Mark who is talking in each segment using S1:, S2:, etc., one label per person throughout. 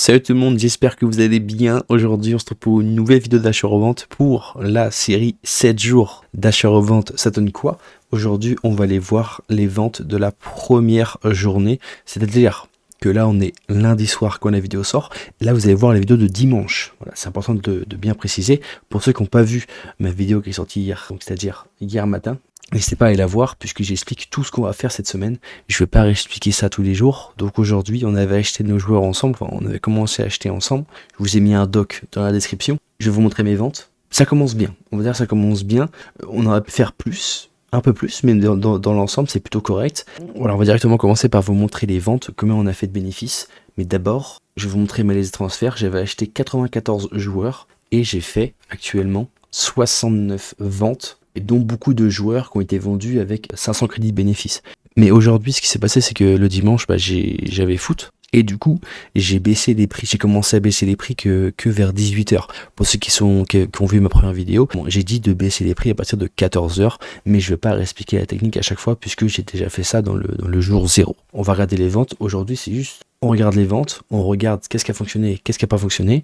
S1: Salut tout le monde, j'espère que vous allez bien. Aujourd'hui on se retrouve pour une nouvelle vidéo d'achat-revente pour la série 7 jours d'achat-revente. Ça donne quoi? Aujourd'hui on va aller voir les ventes de la première journée, c'est-à-dire que là on est lundi soir quand la vidéo sort. Là vous allez voir la vidéo de dimanche. Voilà, c'est important de bien préciser. Pour ceux qui n'ont pas vu ma vidéo qui est sortie hier, donc c'est-à-dire hier matin, n'hésitez pas à aller la voir puisque j'explique tout ce qu'on va faire cette semaine. Je ne vais pas réexpliquer ça tous les jours. Donc aujourd'hui, on avait acheté nos joueurs ensemble. Enfin, on avait commencé à acheter ensemble. Je vous ai mis un doc dans la description. Je vais vous montrer mes ventes. Ça commence bien. On va dire que ça commence bien. On aurait pu faire plus, un peu plus, mais dans l'ensemble, c'est plutôt correct. Voilà, on va directement commencer par vous montrer les ventes, combien on a fait de bénéfices. Mais d'abord, je vais vous montrer mes listes de transferts. J'avais acheté 94 joueurs et j'ai fait actuellement 69 ventes, et dont beaucoup de joueurs qui ont été vendus avec 500 crédits de bénéfices. Mais aujourd'hui, ce qui s'est passé, c'est que le dimanche, j'avais foot, et du coup, j'ai baissé les prix. J'ai commencé à baisser les prix que vers 18h. Pour ceux qui ont vu ma première vidéo, bon, j'ai dit de baisser les prix à partir de 14h, mais je ne vais pas réexpliquer la technique à chaque fois, puisque j'ai déjà fait ça dans le jour 0. On va regarder les ventes. Aujourd'hui, c'est juste, on regarde les ventes, on regarde qu'est-ce qui a fonctionné, qu'est-ce qui n'a pas fonctionné.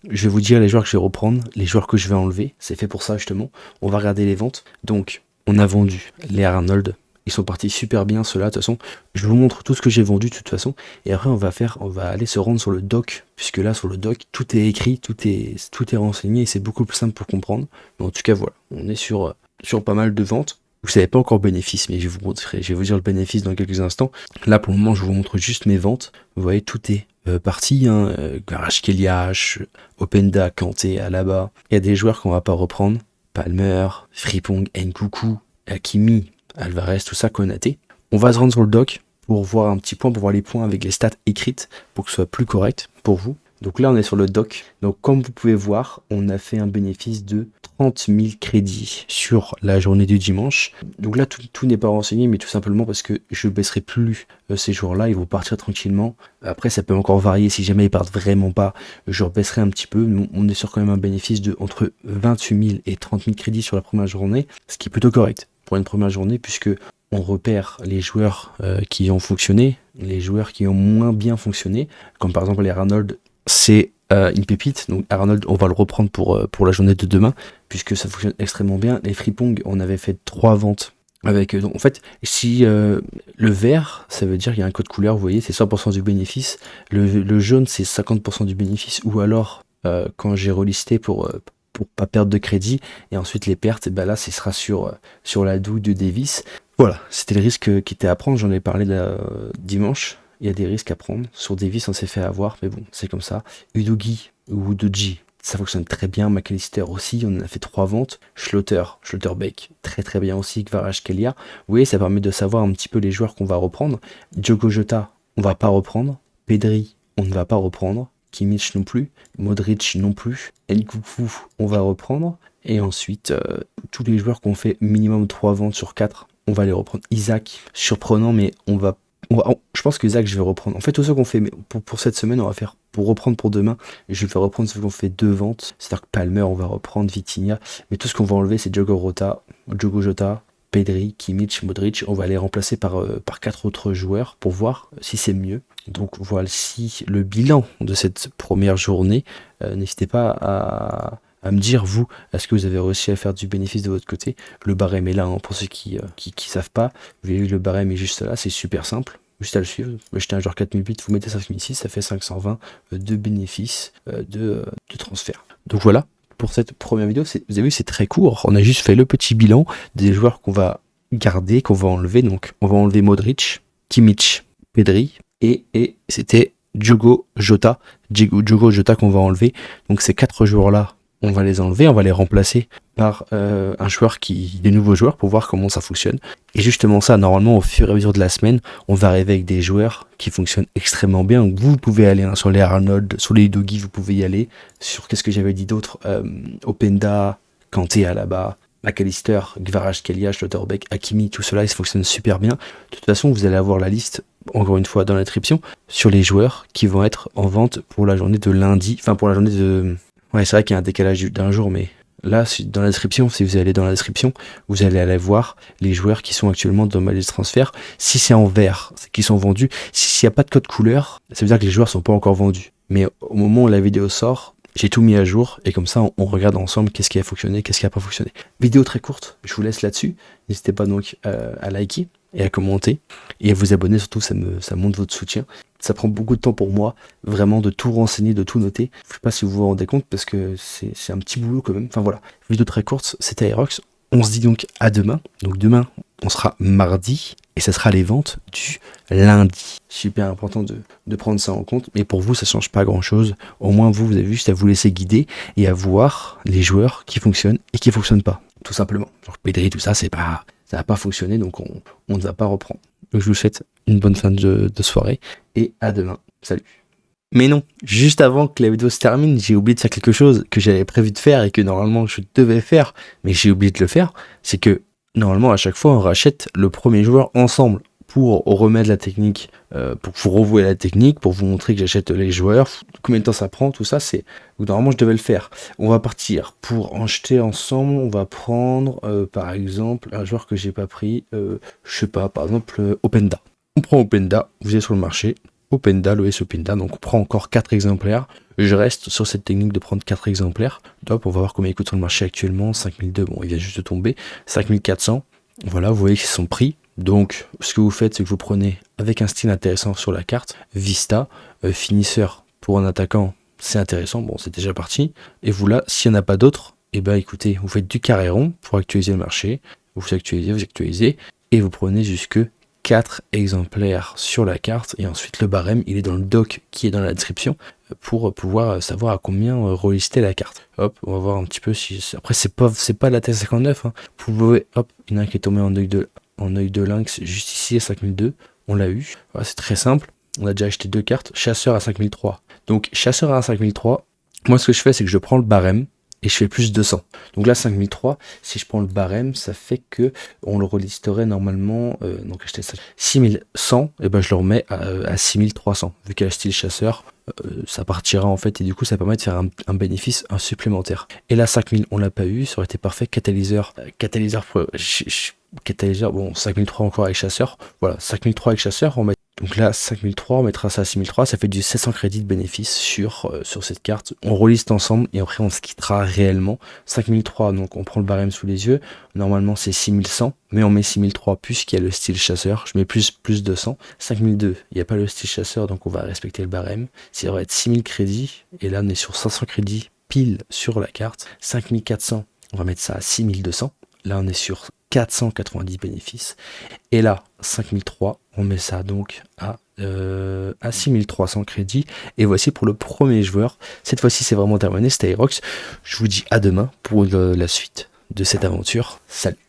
S1: Je vais vous dire les joueurs que je vais reprendre, les joueurs que je vais enlever, c'est fait pour ça justement. On va regarder les ventes. Donc, on a vendu les Arnold, ils sont partis super bien ceux-là, de toute façon. Je vous montre tout ce que j'ai vendu de toute façon. Et après, on va aller se rendre sur le doc, puisque là, sur le doc, tout est écrit, tout est renseigné, et c'est beaucoup plus simple pour comprendre. Mais en tout cas, voilà, on est sur pas mal de ventes. Vous savez pas encore le bénéfice, mais je vais vous dire le bénéfice dans quelques instants. Là, pour le moment, je vous montre juste mes ventes. Vous voyez, tout est parti, hein. Kvaratskhelia, Openda, Kanté, Alaba. Il y a des joueurs qu'on va pas reprendre. Palmer, Frimpong, Nkunku, Hakimi, Alvarez, tout ça, Konaté. On va se rendre sur le doc pour voir un petit point, pour voir les points avec les stats écrites, pour que ce soit plus correct pour vous. Donc là, on est sur le doc. Donc comme vous pouvez voir, on a fait un bénéfice de 30 000 crédits sur la journée du dimanche. Donc là, tout n'est pas renseigné, mais tout simplement parce que je ne baisserai plus ces jours-là. Ils vont partir tranquillement. Après, ça peut encore varier. Si jamais ils partent vraiment pas, je rebaisserai un petit peu. On est sur quand même un bénéfice de entre 28 000 et 30 000 crédits sur la première journée, ce qui est plutôt correct pour une première journée, puisque on repère les joueurs qui ont fonctionné, les joueurs qui ont moins bien fonctionné, comme par exemple les Arnold. C'est une pépite, donc Arnold, on va le reprendre pour la journée de demain, puisque ça fonctionne extrêmement bien. Les Frimpong, on avait fait 3 ventes avec eux. Donc en fait, si le vert, ça veut dire qu'il y a un code couleur, vous voyez, c'est 100% du bénéfice. Le jaune, c'est 50% du bénéfice, ou alors, quand j'ai relisté pour pas perdre de crédit, et ensuite les pertes, ben là, ce sera sur la douille de Davis. Voilà, c'était le risque qui était à prendre, j'en ai parlé dimanche. Il y a des risques à prendre. Sur Davis, on s'est fait avoir, mais bon, c'est comme ça. Udogi ou Udoji, ça fonctionne très bien. McAllister aussi, on en a fait 3 ventes. Schlotterbeck, très très bien aussi. Kvaratskhelia. Vous voyez, ça permet de savoir un petit peu les joueurs qu'on va reprendre. Diogo Jota, on va pas reprendre. Pedri, on ne va pas reprendre. Kimmich non plus. Modric non plus. Nkunku, on va reprendre. Et ensuite, tous les joueurs qui ont fait minimum 3 ventes sur 4, on va les reprendre. Isaac, surprenant, mais je pense que Isaac, je vais reprendre. En fait, tous ceux qu'on fait pour cette semaine, on va faire pour reprendre pour demain. Je vais reprendre ceux qu'on fait 2 ventes. C'est-à-dire que Palmer, on va reprendre Vitinha. Mais tout ce qu'on va enlever, c'est Diogo Jota, Pedri, Kimmich, Modric. On va les remplacer par 4 autres joueurs pour voir si c'est mieux. Donc voici le bilan de cette première journée. N'hésitez pas à me dire, vous, est-ce que vous avez réussi à faire du bénéfice de votre côté? Le barème est là, hein, pour ceux qui savent pas. Vous avez vu, le barème est juste là, c'est super simple. Juste à le suivre. Vous achetez un joueur 4008, vous mettez 5006, ça fait 520 de bénéfices de transfert. Donc voilà, pour cette première vidéo, vous avez vu, c'est très court. On a juste fait le petit bilan des joueurs qu'on va garder, qu'on va enlever. Donc on va enlever Modric, Kimmich, Pedri, et c'était Diogo Jota qu'on va enlever. Donc ces 4 joueurs-là, on va les enlever, on va les remplacer par des nouveaux joueurs pour voir comment ça fonctionne. Et justement ça, normalement, au fur et à mesure de la semaine, on va arriver avec des joueurs qui fonctionnent extrêmement bien. Donc vous pouvez aller, hein, sur les Arnold, sur les Udogi, vous pouvez y aller. Sur, qu'est-ce que j'avais dit d'autre, Openda, Kanté, Alaba, McAllister, Kvaratskhelia, Schlotterbeck, Hakimi, tout cela, ils fonctionnent super bien. De toute façon, vous allez avoir la liste, encore une fois, dans la description, sur les joueurs qui vont être en vente pour la journée de lundi, enfin pour la journée de... Ouais, c'est vrai qu'il y a un décalage d'un jour, mais là, dans la description, si vous allez dans la description, vous allez aller voir les joueurs qui sont actuellement dans ma liste transfert. Si c'est en vert, c'est qu'ils sont vendus. S'il n'y a pas de code couleur, ça veut dire que les joueurs sont pas encore vendus. Mais au moment où la vidéo sort, j'ai tout mis à jour et comme ça on regarde ensemble qu'est-ce qui a fonctionné, qu'est-ce qui n'a pas fonctionné. Vidéo très courte, je vous laisse là-dessus. N'hésitez pas donc à liker et à commenter et à vous abonner, surtout ça montre votre soutien. Ça prend beaucoup de temps pour moi, vraiment de tout renseigner, de tout noter. Je sais pas si vous vous rendez compte parce que c'est un petit boulot quand même. Enfin voilà, vidéo très courte, c'était Aerox. On se dit donc à demain. Donc demain, on sera mardi et ça sera les ventes du lundi. Super important de prendre ça en compte. Mais pour vous, ça change pas grand chose. Au moins, vous avez juste à vous laisser guider et à voir les joueurs qui fonctionnent et qui fonctionnent pas. Tout simplement. Genre Pedri, tout ça, ça va pas fonctionner, donc on ne va pas reprendre. Donc je vous souhaite une bonne fin de soirée et à demain. Salut. Mais non, juste avant que la vidéo se termine, j'ai oublié de faire quelque chose que j'avais prévu de faire et que normalement je devais faire, mais j'ai oublié de le faire. C'est que normalement à chaque fois on rachète le premier joueur ensemble pour remettre la technique, pour vous revouer la technique, pour vous montrer que j'achète les joueurs, combien de temps ça prend, tout ça, c'est... Normalement je devais le faire. On va partir pour en jeter ensemble, on va prendre par exemple un joueur que j'ai pas pris, je sais pas, par exemple Openda. On prend Openda, vous êtes sur le marché, Openda, Loïs Openda, donc on prend encore 4 exemplaires. Je reste sur cette technique de prendre 4 exemplaires. Top, on va voir combien il coûte sur le marché actuellement. 5002, bon, il vient juste de tomber. 5400, voilà, vous voyez qu'ils sont pris. Donc, ce que vous faites, c'est que vous prenez avec un style intéressant sur la carte, Vista, finisseur pour un attaquant, c'est intéressant, bon, c'est déjà parti. Et vous là, s'il n'y en a pas d'autres, et ben écoutez, vous faites du carré rond pour actualiser le marché. Vous actualisez, et vous prenez jusque 4 exemplaires sur la carte et ensuite le barème il est dans le doc qui est dans la description pour pouvoir savoir à combien relister la carte. Hop, on va voir un petit peu si après c'est pas la T59 hein. Vous pouvez hop, il y en a un qui est tombé en œil de lynx juste ici à 5002, on l'a eu. Voilà, c'est très simple. On a déjà acheté 2 cartes, chasseur à 5003. Donc chasseur à 5003, moi ce que je fais c'est que je prends le barème et je fais plus 200. Donc là 5003, si je prends le barème, ça fait que on le relisterait normalement, donc acheter 6100, et ben je le remets à 6300. Vu qu'il y a le style chasseur, ça partira en fait, et du coup ça permet de faire un bénéfice supplémentaire. Et là 5000, on l'a pas eu, ça aurait été parfait. Catalyseur, bon 5003 encore avec chasseur, voilà 5003 avec chasseur, on met. Donc là, 5003, on mettra ça à 6003, ça fait du 700 crédits de bénéfice sur cette carte. On reliste ensemble et après on se quittera réellement. 5003, donc on prend le barème sous les yeux. Normalement c'est 6100, mais on met 6003 puisqu'il y a le style chasseur. Je mets plus 200. 5002, il n'y a pas le style chasseur, donc on va respecter le barème. Ça va être 6000 crédits, et là on est sur 500 crédits pile sur la carte. 5400, on va mettre ça à 6200. Là on est sur 490 bénéfices. Et là, 5003, on met ça donc à 6300 crédits. Et voici pour le premier joueur. Cette fois-ci, c'est vraiment terminé, c'était Aerox. Je vous dis à demain pour la suite de cette aventure. Salut!